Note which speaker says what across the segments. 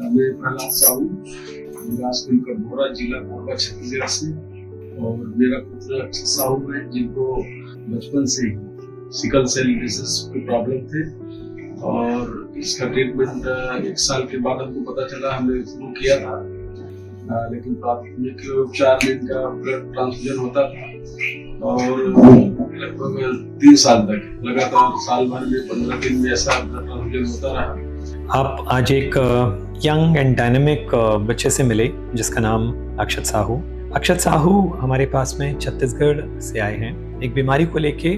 Speaker 1: मैं प्रहलाद साहू, बिलासपुर का भोरा जिला कोरबा छत्तीसगढ़ से। और मेरा पुत्र अक्षत साहू है, जिनको बचपन से सिकल सेल डिसीज की प्रॉब्लम थे और इसका ट्रीटमेंट 1 साल के बाद हमको पता चला, हमने शुरू किया था। लेकिन प्राथमिक उपचार में इनका ब्लड ट्रांसफ्यूजन होता था और लगभग 3 साल तक लगातार साल भर में 15 दिन में ऐसा ब्लड ट्रांसफ्यूजन होता रहा।
Speaker 2: आप आज एक यंग एंड डायनेमिक बच्चे से मिले जिसका नाम अक्षत साहू। अक्षत साहू हमारे पास में छत्तीसगढ़ से आए हैं एक बीमारी को लेके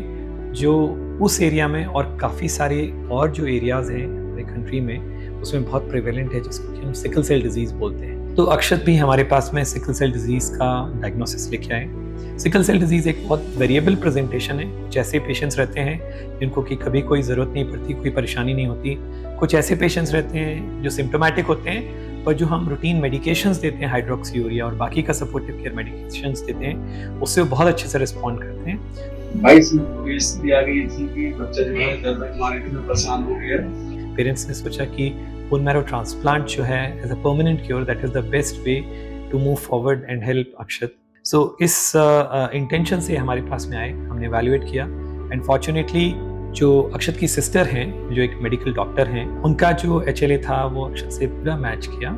Speaker 2: जो उस एरिया में और काफ़ी सारे और जो एरियाज़ हैं हमारे कंट्री में उसमें बहुत प्रिवेलेंट है, जिसको कि हम सिकल सेल डिजीज़ बोलते हैं। तो अक्षत भी हमारे पास में सिकल सेल डिजीज़ का डायग्नोसिस लेके आए। सिकल सेल डिजीज़ एक बहुत वेरिएबल प्रेजेंटेशन है। कुछ ऐसे पेशेंट्स रहते हैं जिनको कि कभी कोई ज़रूरत नहीं पड़ती, कोई परेशानी नहीं होती। कुछ ऐसे पेशेंट्स रहते हैं जो सिम्टोमेटिक होते हैं, पर जो हम रूटीन मेडिकेशंस देते हैं, हाइड्रोक्सीयूरिया और बाकी का सपोर्टिव केयर मेडिकेशंस देते हैं, उससे वो बहुत अच्छे से रिस्पॉन्ड करते हैं।
Speaker 1: 22 में स्थिति आ गई थी कि बच्चा जो है दर्द की बीमारी में परेशान हो गया।
Speaker 2: पेरेंट्स ने सोचा कि बोन मैरो ट्रांसप्लांट जो है as a permanent cure, that is the best way to move forward and help Akshat. So इस इंटेंशन से हमारे पास में आए, हमने एवेल्युएट किया एंड फॉर्चुनेटली जो अक्षत की सिस्टर हैं जो एक मेडिकल डॉक्टर हैं, उनका जो HLA था वो अक्षत से पूरा मैच किया।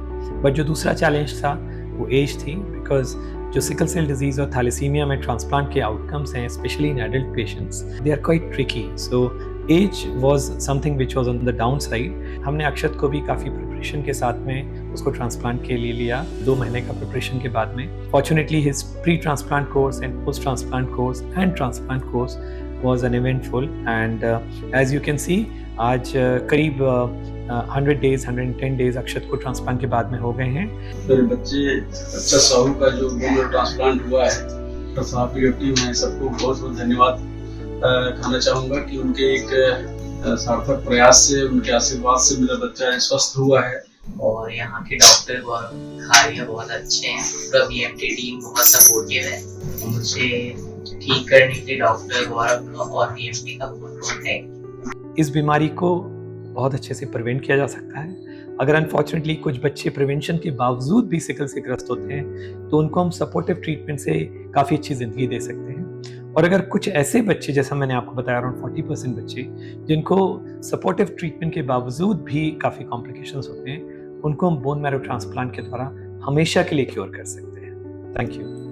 Speaker 2: बट जो दूसरा चैलेंज था वो एज थी, बिकॉज जो सिकल सेल डिजीज और थैलेसीमिया में ट्रांसप्लांट के आउटकम्स हैं, specially in adult patients, they are quite tricky. So age was something which was on the down side. हमने अक्षत को भी काफ़ी प्रिपरेशन के साथ में उसको ट्रांसप्लांट के लिए लिया। 2 महीने का प्रिपरेशन के बाद में fortunately his pre transplant course and post transplant course and transplant course was an eventful and as you can see आज करीब 100 days 110 days अक्षत को ट्रांसप्लांट के बाद में हो गए हैं।
Speaker 1: मेरे बच्चे अक्षत साहू का जो बोन ट्रांसप्लांट हुआ है, डॉक्टर साहब की टीम है, सबको बहुत बहुत धन्यवाद कहना चाहूँगा कि उनके एक सार्थक प्रयास से, उनके आशीर्वाद से मेरा बच्चा स्वस्थ हुआ है।
Speaker 3: और यहाँ के डॉक्टर खारिया बहुत अच्छे हैं, पूरा BMT टीम बहुत सपोर्टिव है। मुझे ठीक करने के लिए डॉक्टर गौरव और BMT का बहुत है।
Speaker 2: इस बीमारी को बहुत अच्छे से प्रिवेंट किया जा सकता है। अगर अनफॉर्चुनेटली कुछ बच्चे प्रिवेंशन के बावजूद भी सिकल से ग्रस्त होते हैं तो उनको हम सपोर्टिव ट्रीटमेंट से काफ़ी अच्छी ज़िंदगी दे सकते हैं। और अगर कुछ ऐसे बच्चे, जैसा मैंने आपको बताया, अराउंड 40% बच्चे जिनको सपोर्टिव ट्रीटमेंट के बावजूद भी काफ़ी कॉम्प्लिकेशंस होते हैं, उनको हम बोन मैरो ट्रांसप्लांट के द्वारा हमेशा के लिए क्योर कर सकते हैं। Thank you.